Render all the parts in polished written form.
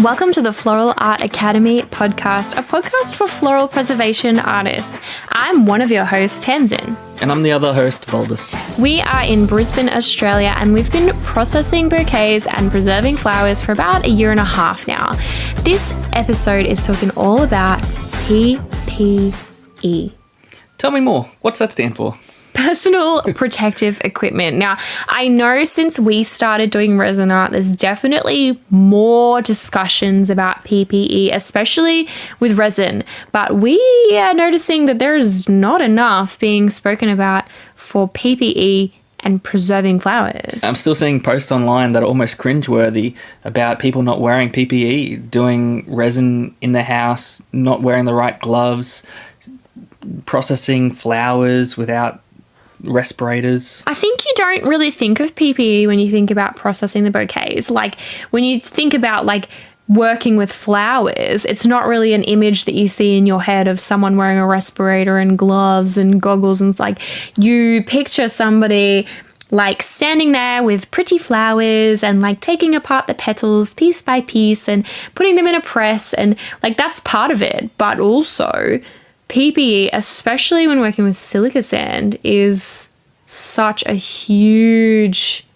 Welcome to the Floral Art Academy podcast, a podcast for floral preservation artists. I'm one of your hosts, Tenzin. And I'm the other host, Valdis. We are in Brisbane, Australia, and we've been processing bouquets and preserving flowers for about a year and a half now. This episode is talking all about P.P.E. Tell me more. What's that stand for? Personal protective equipment. Now, I know since we started doing resin art, there's definitely more discussions about PPE, especially with resin, but we are noticing that there's not enough being spoken about for PPE and preserving flowers. I'm still seeing posts online that are almost cringeworthy about people not wearing PPE, doing resin in the house, not wearing the right gloves, processing flowers without respirators. I think you don't really think of PPE when you think about processing the bouquets. Like when you think about like working with flowers, it's not really an image that you see in your head of someone wearing a respirator and gloves and goggles, and it's like you picture somebody like standing there with pretty flowers and like taking apart the petals piece by piece and putting them in a press, and like that's part of it. But also PPE, especially when working with silica sand, is such a huge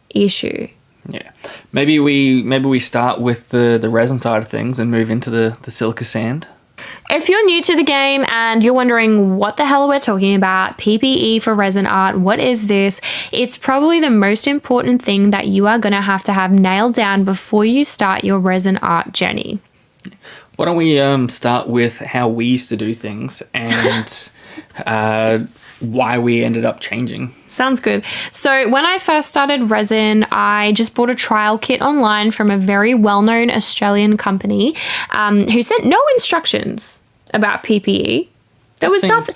issue. Yeah. Maybe we start with the resin side of things and move into the silica sand. If you're new to the game and you're wondering what the hell we're talking about, PPE for resin art, what is this? It's probably the most important thing that you are going to have nailed down before you start your resin art journey. Why don't we start with how we used to do things and why we ended up changing. Sounds good. So when I first started resin, I just bought a trial kit online from a very well-known Australian company who sent no instructions about PPE. There was nothing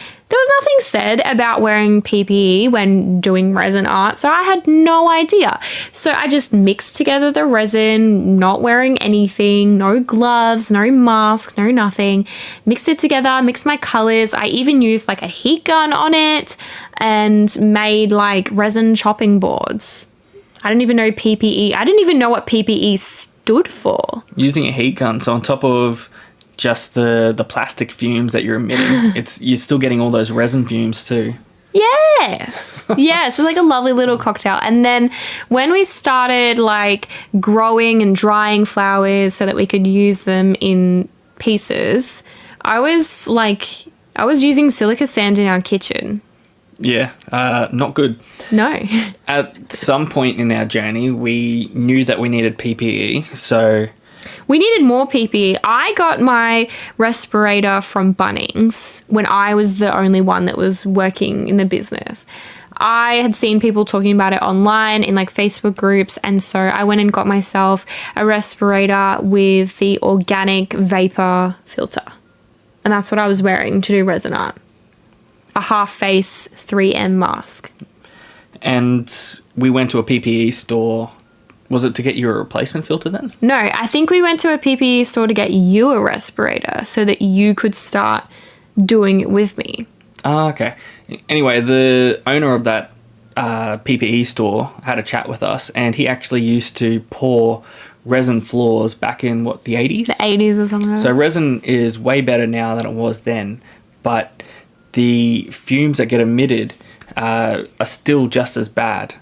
said about wearing PPE when doing resin art, so I had no idea. So I just mixed together the resin, not wearing anything, no gloves, no mask, no nothing. Mixed it together, mixed my colors. I even used like a heat gun on it and made like resin chopping boards. I didn't even know PPE. I didn't even know what PPE stood for. Using a heat gun, so on top of just the plastic fumes that you're emitting, you're still getting all those resin fumes too. Yes. Yeah, so like a lovely little cocktail. And then when we started like growing and drying flowers so that we could use them in pieces, I was using silica sand in our kitchen. Yeah, not good. No. At some point in our journey, we knew that we needed PPE, so we needed more PPE. I got my respirator from Bunnings when I was the only one that was working in the business. I had seen people talking about it online in like Facebook groups, and so I went and got myself a respirator with the organic vapor filter. And that's what I was wearing to do resin art. A half-face 3M mask. And we went to a PPE store. Was it to get you a replacement filter then? No, I think we went to a PPE store to get you a respirator so that you could start doing it with me. Oh, okay. Anyway, the owner of that PPE store had a chat with us, and he actually used to pour resin floors back in, the 80s? The 80s or something like that. So resin is way better now than it was then, but the fumes that get emitted are still just as bad.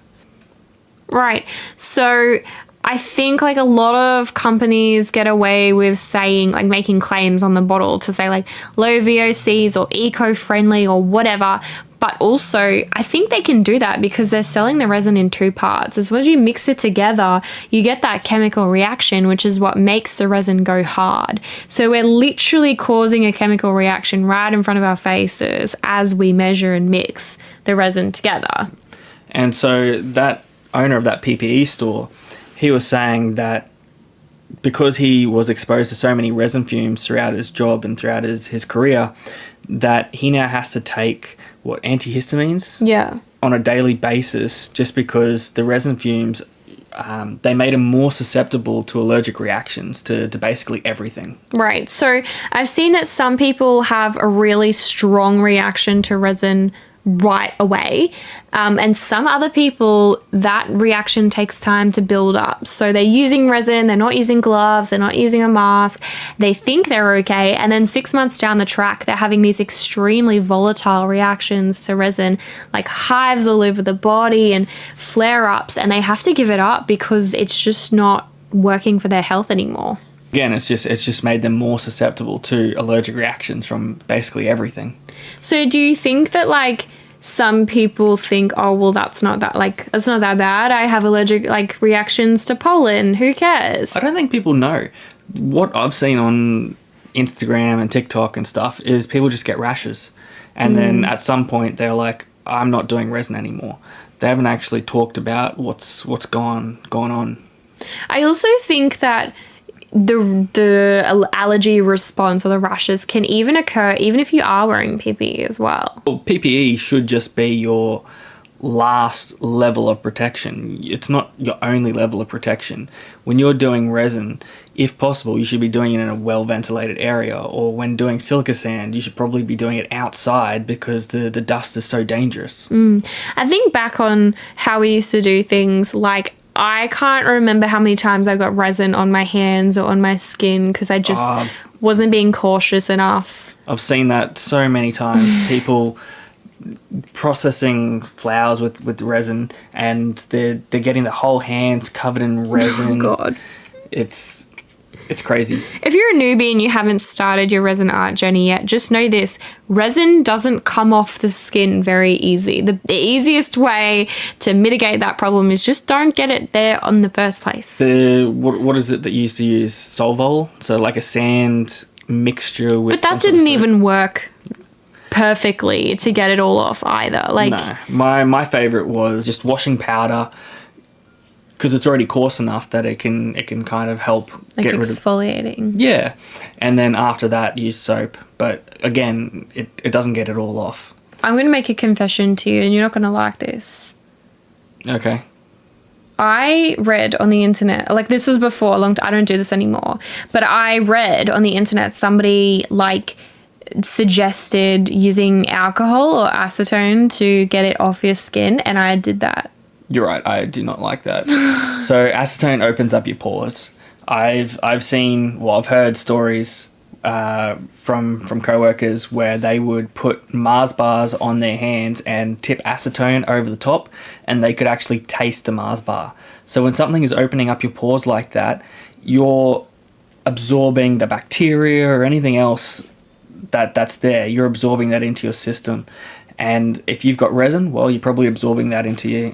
Right. So I think like a lot of companies get away with saying, like making claims on the bottle to say like low VOCs or eco-friendly or whatever. But also I think they can do that because they're selling the resin in two parts. As soon as you mix it together, you get that chemical reaction, which is what makes the resin go hard. So we're literally causing a chemical reaction right in front of our faces as we measure and mix the resin together. And so that owner of that PPE store, he was saying that because he was exposed to so many resin fumes throughout his job and throughout his career, that he now has to take antihistamines on a daily basis just because the resin fumes they made him more susceptible to allergic reactions to basically everything. Right. So I've seen that some people have a really strong reaction to resin right away. And some other people, that reaction takes time to build up. So they're using resin, they're not using gloves, they're not using a mask, they think they're okay. And then 6 months down the track, they're having these extremely volatile reactions to resin, like hives all over the body and flare-ups, and they have to give it up because it's just not working for their health anymore. Again, it's just made them more susceptible to allergic reactions from basically everything. So do you think that, like, some people think, oh, well, that's not that bad. I have allergic, like, reactions to pollen. Who cares? I don't think people know. What I've seen on Instagram and TikTok and stuff is people just get rashes. And then at some point they're like, I'm not doing resin anymore. They haven't actually talked about what's gone on. I also think that the allergy response or the rashes can even occur even if you are wearing PPE as well. Well, PPE should just be your last level of protection. It's not your only level of protection. When you're doing resin, if possible, you should be doing it in a well-ventilated area, or when doing silica sand, you should probably be doing it outside because the dust is so dangerous. I think back on how we used to do things, like, I can't remember how many times I got resin on my hands or on my skin because I just wasn't being cautious enough. I've seen that so many times. People processing flowers with resin, and they're getting the whole hands covered in resin. Oh, God. It's crazy. If you're a newbie and you haven't started your resin art journey yet, just know this. Resin doesn't come off the skin very easy. The easiest way to mitigate that problem is just don't get it there on the first place. What is it that you used to use? Solvol? So like a sand mixture with... But that didn't even work perfectly to get it all off either. Like, no. My favourite was just washing powder, because it's already coarse enough that it can kind of help like get rid of... exfoliating. Yeah. And then after that, use soap. But again, it doesn't get it all off. I'm going to make a confession to you, and you're not going to like this. Okay. I read on the internet, like, this was before, I don't do this anymore, but I read on the internet somebody, like, suggested using alcohol or acetone to get it off your skin, and I did that. You're right. I do not like that. So acetone opens up your pores. I've heard stories from coworkers where they would put Mars bars on their hands and tip acetone over the top, and they could actually taste the Mars bar. So when something is opening up your pores like that, you're absorbing the bacteria or anything else that's there. You're absorbing that into your system. And if you've got resin, well, you're probably absorbing that into your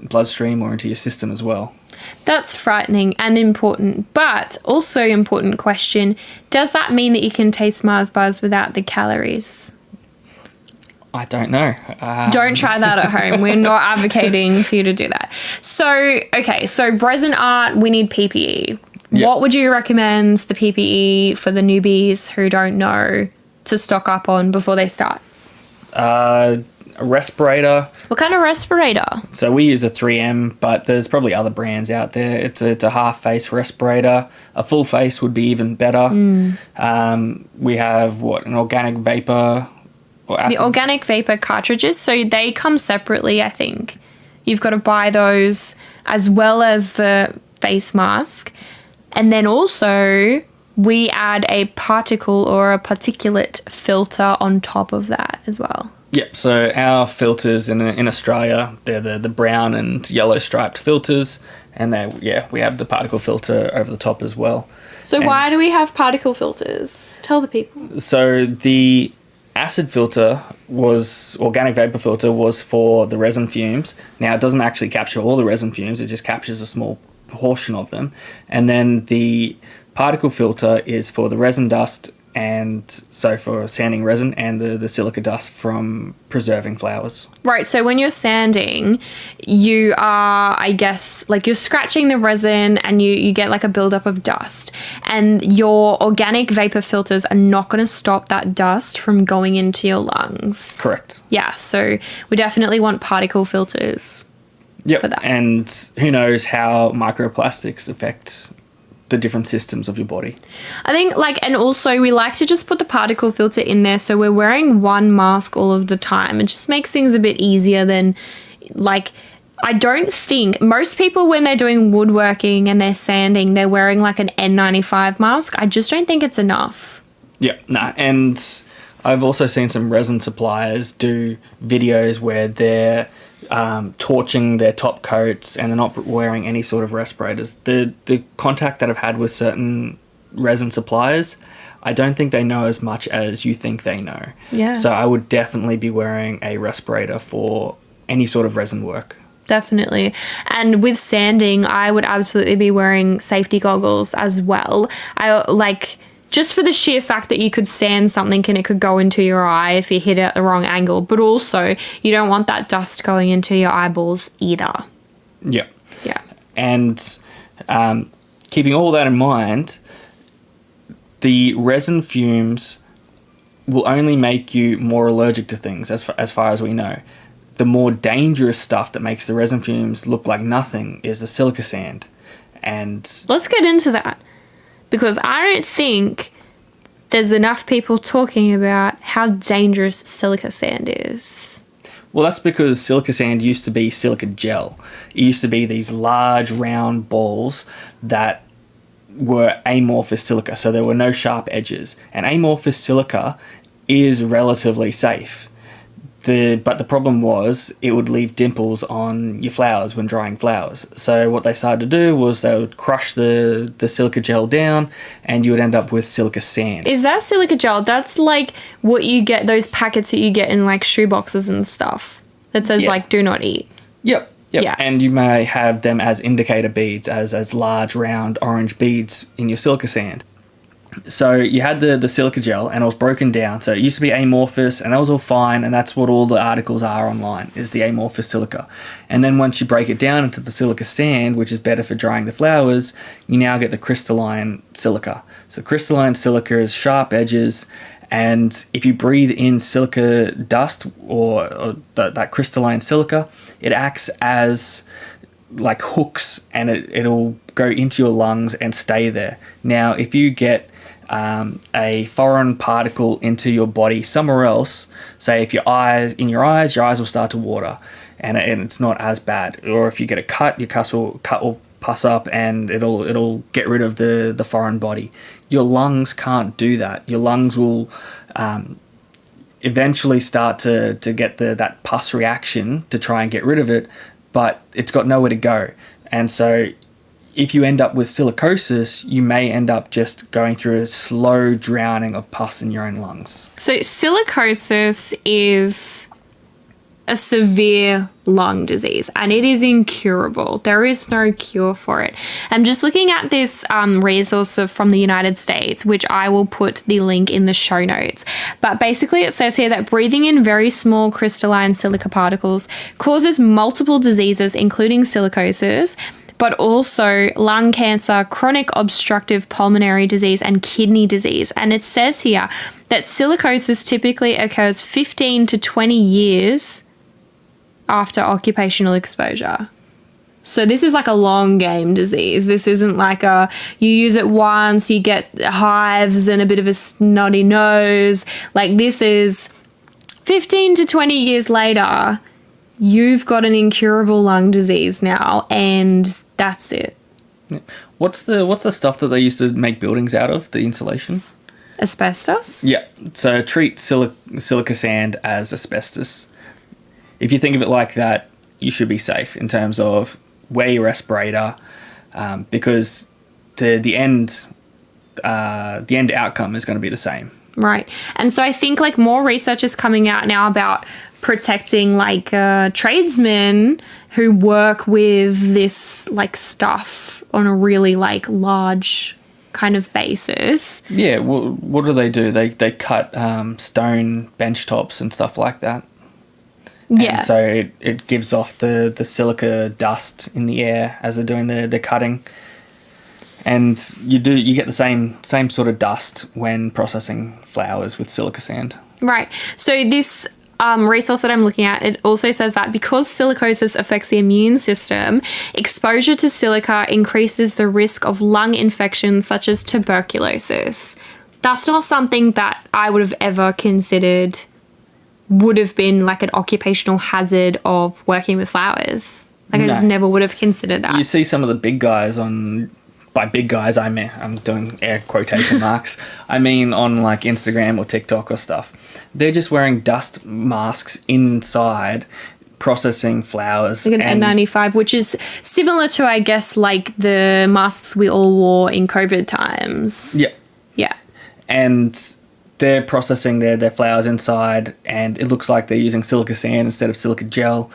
bloodstream or into your system as well. That's frightening and important, but also important question. Does that mean that you can taste Mars bars without the calories? I don't know. Don't try that at home. We're not advocating for you to do that. So, okay, so resin art, we need PPE. Yep. What would you recommend the PPE for the newbies who don't know to stock up on before they start? A respirator. What kind of respirator? So we use a 3M, but there's probably other brands out there. It's a half face respirator. A full face would be even better. We have an organic vapor or acid. The organic vapor cartridges, so they come separately, I think. You've got to buy those as well as the face mask. And then also we add a particle or a particulate filter on top of that as well. Yep, so our filters in Australia, they're the brown and yellow striped filters, and we have the particle filter over the top as well. So why do we have particle filters? Tell the people. So the acid filter organic vapor filter was for the resin fumes. Now it doesn't actually capture all the resin fumes, it just captures a small portion of them. And then the particle filter is for the resin dust, and so for sanding resin, and the silica dust from preserving flowers. Right, so when you're sanding, you are, I guess, like you're scratching the resin and you get like a buildup of dust. And your organic vapor filters are not going to stop that dust from going into your lungs. Correct. Yeah, so we definitely want particle filters. Yep, for that. And who knows how microplastics affect the different systems of your body. I think, and also we like to just put the particle filter in there, so we're wearing one mask all of the time. It just makes things a bit easier than, I don't think most people, when they're doing woodworking and they're sanding, they're wearing like an N95 mask. I just don't think it's enough. Yeah, nah, and I've also seen some resin suppliers do videos where they're torching their top coats and they're not wearing any sort of respirators. The contact that I've had with certain resin suppliers, I don't think they know as much as you think they know. Yeah. So I would definitely be wearing a respirator for any sort of resin work. Definitely. And with sanding, I would absolutely be wearing safety goggles as well. Just for the sheer fact that you could sand something and it could go into your eye if you hit it at the wrong angle. But also, you don't want that dust going into your eyeballs either. Yeah. Yeah. And keeping all that in mind, the resin fumes will only make you more allergic to things, as far as we know. The more dangerous stuff that makes the resin fumes look like nothing is the silica sand. And let's get into that, because I don't think there's enough people talking about how dangerous silica sand is. Well, that's because silica sand used to be silica gel. It used to be these large round balls that were amorphous silica, so there were no sharp edges. And amorphous silica is relatively safe. But the problem was it would leave dimples on your flowers when drying flowers. So what they started to do was they would crush the silica gel down and you would end up with silica sand. Is that silica gel? That's like what you get, those packets that you get in like shoe boxes and stuff that says do not eat. Yep. Yeah. And you may have them as indicator beads, as large round orange beads in your silica sand. So you had the silica gel and it was broken down. So it used to be amorphous and that was all fine, and that's what all the articles are online, is the amorphous silica. And then once you break it down into the silica sand, which is better for drying the flowers, you now get the crystalline silica. So crystalline silica is sharp edges, and if you breathe in silica dust or that crystalline silica, it acts as like hooks, and it'll go into your lungs and stay there. Now, if you get a foreign particle into your body somewhere else, say if your eyes will start to water, and it's not as bad. Or if you get a cut, your cut will pus up and it'll get rid of the foreign body. Your lungs can't do that. Your lungs will eventually start to get that pus reaction to try and get rid of it, but it's got nowhere to go. And so if you end up with silicosis, you may end up just going through a slow drowning of pus in your own lungs. So silicosis is a severe lung disease and it is incurable. There is no cure for it. I'm just looking at this resource from the United States, which I will put the link in the show notes. But basically it says here that breathing in very small crystalline silica particles causes multiple diseases, including silicosis, but also lung cancer, chronic obstructive pulmonary disease, and kidney disease. And it says here that silicosis typically occurs 15 to 20 years after occupational exposure. So this is like a long game disease. This isn't like you use it once, you get hives and a bit of a snotty nose. Like, this is 15 to 20 years later, you've got an incurable lung disease now, and that's it. What's the stuff that they used to make buildings out of, the insulation? Asbestos? Yeah. So treat silica sand as asbestos. If you think of it like that, you should be safe in terms of wear your respirator, because the end outcome is going to be the same. Right. And so I think like more research is coming out now about protecting like tradesmen who work with this like stuff on a really like large kind of basis. Yeah. Well, what do? They cut stone bench tops and stuff like that. Yeah. And so it gives off the silica dust in the air as they're doing the cutting. And you get the same sort of dust when processing flowers with silica sand. Right. So this resource that I'm looking at, it also says that because silicosis affects the immune system, exposure to silica increases the risk of lung infections such as tuberculosis. That's not something that I would have ever considered would have been like an occupational hazard of working with flowers. Like, I just never would have considered that. You see some of the big guys by big guys, I'm doing air quotation marks. I mean on like Instagram or TikTok or stuff. They're just wearing dust masks inside processing flowers. Like an N95, which is similar to, I guess, like the masks we all wore in COVID times. Yeah. Yeah. And they're processing their flowers inside, and it looks like they're using silica sand instead of silica gel.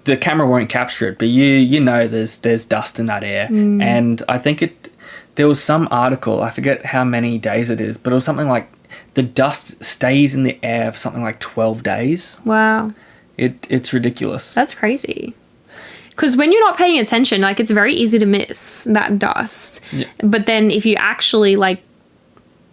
The camera won't capture it, but you know there's dust in that air. And I think there was some article, I forget how many days it is, but it was something like the dust stays in the air for something like 12 days. Wow. It's ridiculous. That's crazy. Because when you're not paying attention, like, it's very easy to miss that dust. Yeah. But then if you actually, like,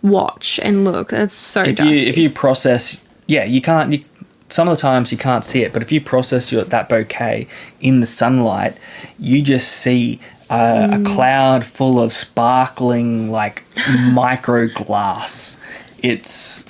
watch and look, that's so dusty. If you process, you can't... Some of the times you can't see it, but if you process that bouquet in the sunlight, you just see a cloud full of sparkling, like, micro glass. It's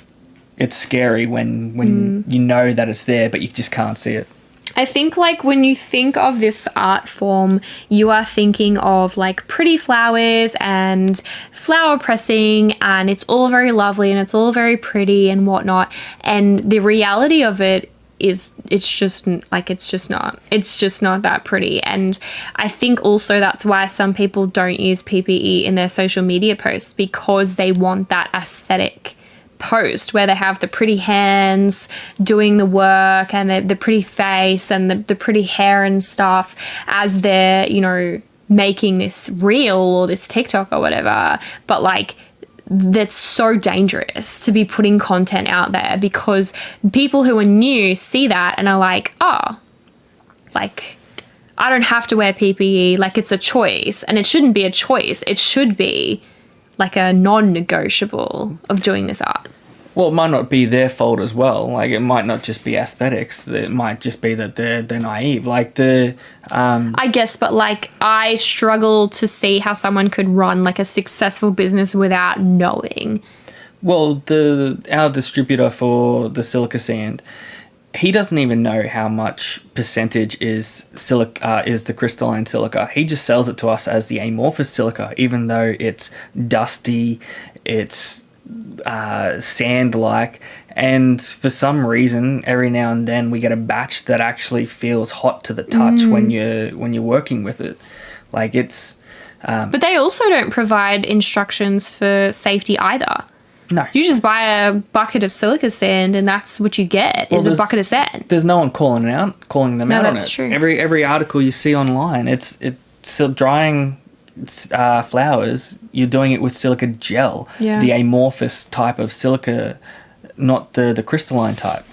scary when you know that it's there, but you just can't see it. I think, like, when you think of this art form, you are thinking of, like, pretty flowers and flower pressing, and it's all very lovely and it's all very pretty and whatnot. And the reality of it is it's just not that pretty. And I think also that's why some people don't use PPE in their social media posts, because they want that aesthetic post where they have the pretty hands doing the work and the pretty face and the pretty hair and stuff as they're, you know, making this reel or this TikTok or whatever. But, like, that's so dangerous to be putting content out there, because people who are new see that and are like, oh, like, I don't have to wear PPE. Like, it's a choice, and it shouldn't be a choice. It should be like a non-negotiable of doing this art. Well, it might not be their fault as well. Like, it might not just be aesthetics. It might just be that they're naive. Like, I guess, but, like, I struggle to see how someone could run, like, a successful business without knowing. Well, our distributor for the silica sand, he doesn't even know how much percentage is the crystalline silica. He just sells it to us as the amorphous silica, even though it's dusty, it's sand-like, and for some reason, every now and then we get a batch that actually feels hot to the touch when you're working with it. Like, it's... but they also don't provide instructions for safety either. No. You just buy a bucket of silica sand and that's what you get, is a bucket of sand. There's no one calling them out on it. No, that's true. Every article you see online, it's drying flowers. You're doing it with silica gel, the amorphous type of silica, not the crystalline type.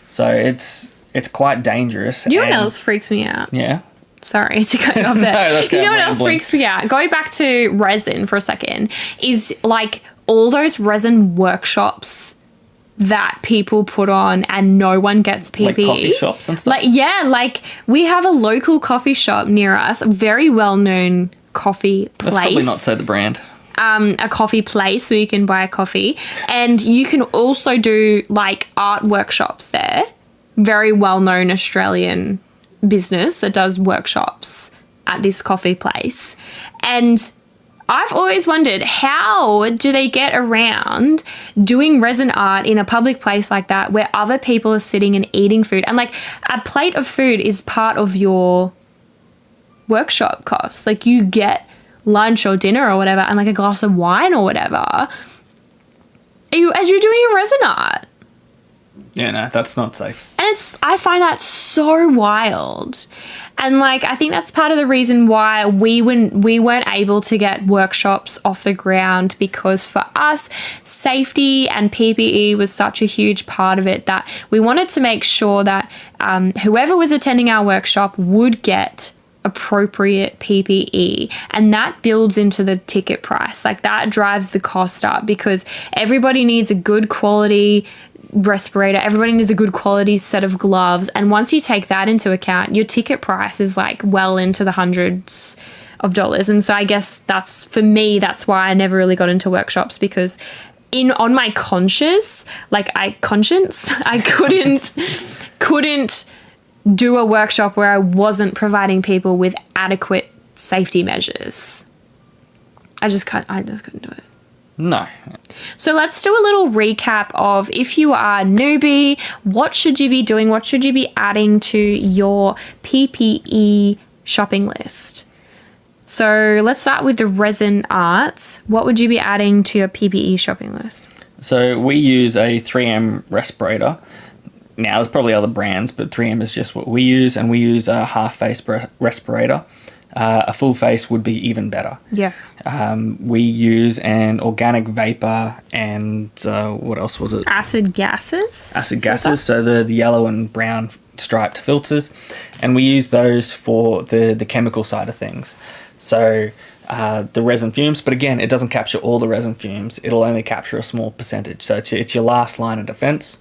So it's quite dangerous. You know what else freaks me out? Yeah. Sorry to cut you off there. No, that's you know what rambling. else freaks me out? Going back to resin for a second, is, like, all those resin workshops that people put on and no one gets PPE. Like coffee shops and stuff? Like, yeah, like, we have a local coffee shop near us, a very well-known coffee place. Let's probably not say the brand. A coffee place where you can buy a coffee. And you can also do, like, art workshops there. Very well-known Australian business that does workshops at this coffee place. And I've always wondered, how do they get around doing resin art in a public place like that where other people are sitting and eating food? And, like, a plate of food is part of your workshop costs. Like, you get lunch or dinner or whatever and, like, a glass of wine or whatever as you're doing your resin art. Yeah, no, that's not safe. And I find that so wild. And, like, I think that's part of the reason why we weren't able to get workshops off the ground, because for us, safety and PPE was such a huge part of it that we wanted to make sure that whoever was attending our workshop would get appropriate PPE, and that builds into the ticket price. Like, that drives the cost up, because everybody needs a good quality respirator. Everybody needs a good quality set of gloves. And once you take that into account, your ticket price is like well into the hundreds of dollars. And so I guess that's, for me, that's why I never really got into workshops, because on my conscience, I couldn't do a workshop where I wasn't providing people with adequate safety measures. I just couldn't do it. No. So let's do a little recap of, if you are a newbie, what should you be doing? What should you be adding to your PPE shopping list? So let's start with the resin arts. What would you be adding to your PPE shopping list? So we use a 3M respirator. Now, there's probably other brands, but 3M is just what we use, and we use a half-face respirator. A full face would be even better. Yeah. We use an organic vapor and what else was it? Acid gases. Acid gases, so the yellow and brown striped filters. And we use those for the chemical side of things. So the resin fumes, but again, it doesn't capture all the resin fumes. It'll only capture a small percentage. So it's your last line of defense.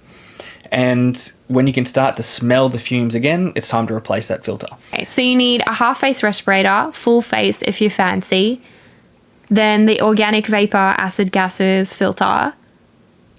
And when you can start to smell the fumes again, it's time to replace that filter. Okay, so you need a half-face respirator, full face if you fancy, then the organic vapor acid gases filter,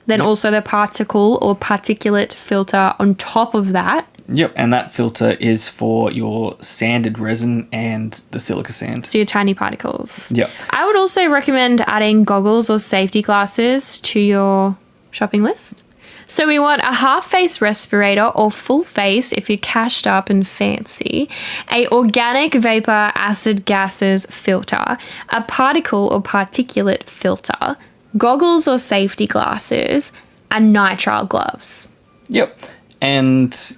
then also the particle or particulate filter on top of that. Yep, and that filter is for your sanded resin and the silica sand. So your tiny particles. Yep. I would also recommend adding goggles or safety glasses to your shopping list. So we want a half-face respirator or full face if you're cashed up and fancy, a organic vapor acid gases filter, a particle or particulate filter, goggles or safety glasses, and nitrile gloves. Yep. And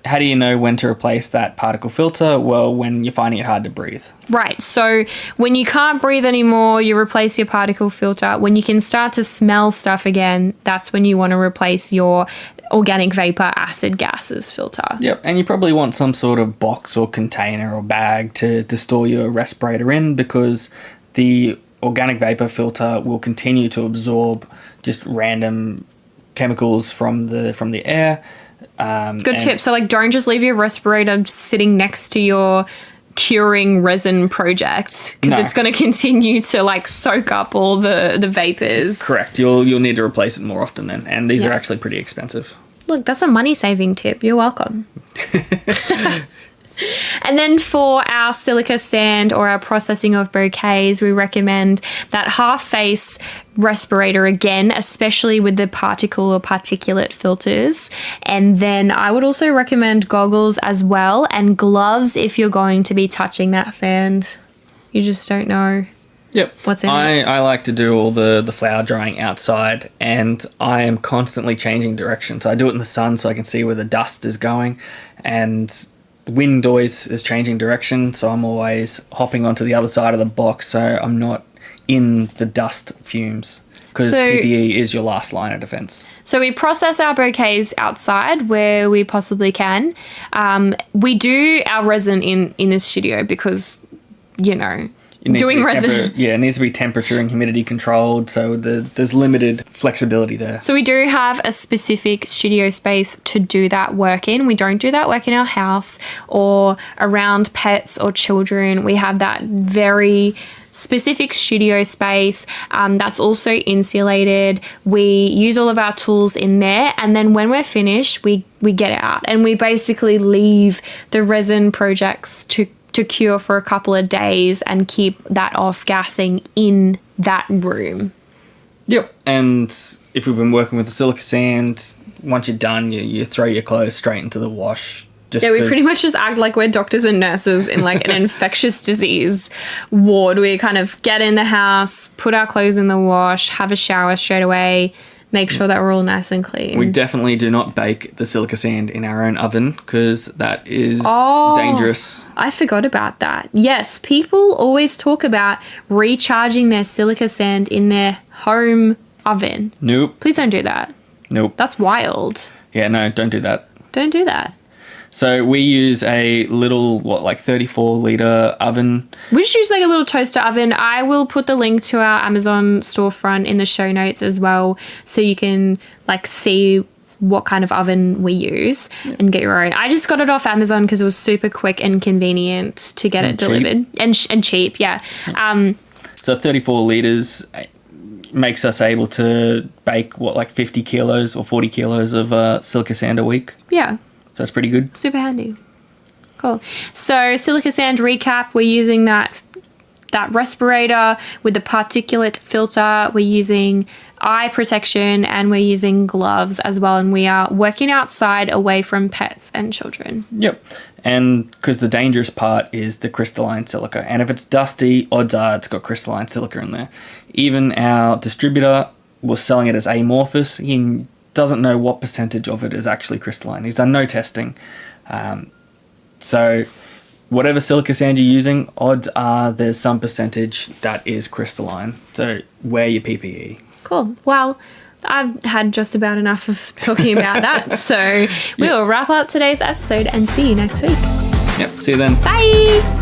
how do you know when to replace that particle filter? Well, when you're finding it hard to breathe. Right. So when you can't breathe anymore, you replace your particle filter. When you can start to smell stuff again, that's when you want to replace your organic vapor acid gases filter. Yep. And you probably want some sort of box or container or bag to store your respirator in, because the organic vapor filter will continue to absorb just random chemicals from the air. Good tip. So don't just leave your respirator sitting next to your curing resin project, because it's going to continue to soak up all the vapors. Correct. You'll need to replace it more often then, and these are actually pretty expensive. Look, that's a money saving tip. You're welcome. And then for our silica sand or our processing of bouquets, we recommend that half-face respirator again, especially with the particle or particulate filters. And then I would also recommend goggles as well, and gloves if you're going to be touching that sand. You just don't know. Yep. What's in it? I like to do all the flower drying outside, and I am constantly changing direction. So I do it in the sun so I can see where the dust is going, and wind always is changing direction, so I'm always hopping onto the other side of the box so I'm not in the dust fumes, because PPE is your last line of defense. So we process our bouquets outside where we possibly can. We do our resin in the studio because, doing resin. It needs to be temperature and humidity controlled, so there's limited flexibility there. So we do have a specific studio space to do that work in. We don't do that work in our house or around pets or children. We have that very specific studio space that's also insulated. We use all of our tools in there, and then when we're finished, we get it out, and we basically leave the resin projects to cure for a couple of days and keep that off gassing in that room. Yep. And if we've been working with the silica sand, once you're done, you throw your clothes straight into the wash. We pretty much just act like we're doctors and nurses in an infectious disease ward. We kind of get in the house, put our clothes in the wash, have a shower straight away, make sure that we're all nice and clean. We definitely do not bake the silica sand in our own oven, because that is dangerous. I forgot about that. Yes, people always talk about recharging their silica sand in their home oven. Nope. Please don't do that. Nope. That's wild. Yeah, no, don't do that. Don't do that. So we use a little, 34-litre oven. We just use a little toaster oven. I will put the link to our Amazon storefront in the show notes as well, so you can see what kind of oven we use and get your own. I just got it off Amazon because it was super quick and convenient to get it delivered. And cheap, yeah. So 34 litres makes us able to bake, 50 kilos or 40 kilos of silica sand a week? Yeah. So that's pretty good. Super handy. Cool. So silica sand recap, we're using that respirator with the particulate filter. We're using eye protection and we're using gloves as well. And we are working outside away from pets and children. Yep. And because the dangerous part is the crystalline silica. And if it's dusty, odds are it's got crystalline silica in there. Even our distributor was selling it as amorphous. He doesn't know what percentage of it is actually crystalline. He's done no testing. So whatever silica sand you're using, odds are there's some percentage that is crystalline. So wear your PPE. Cool. Well, I've had just about enough of talking about that. So we will wrap up today's episode and see you next week. Yep. See you then. Bye.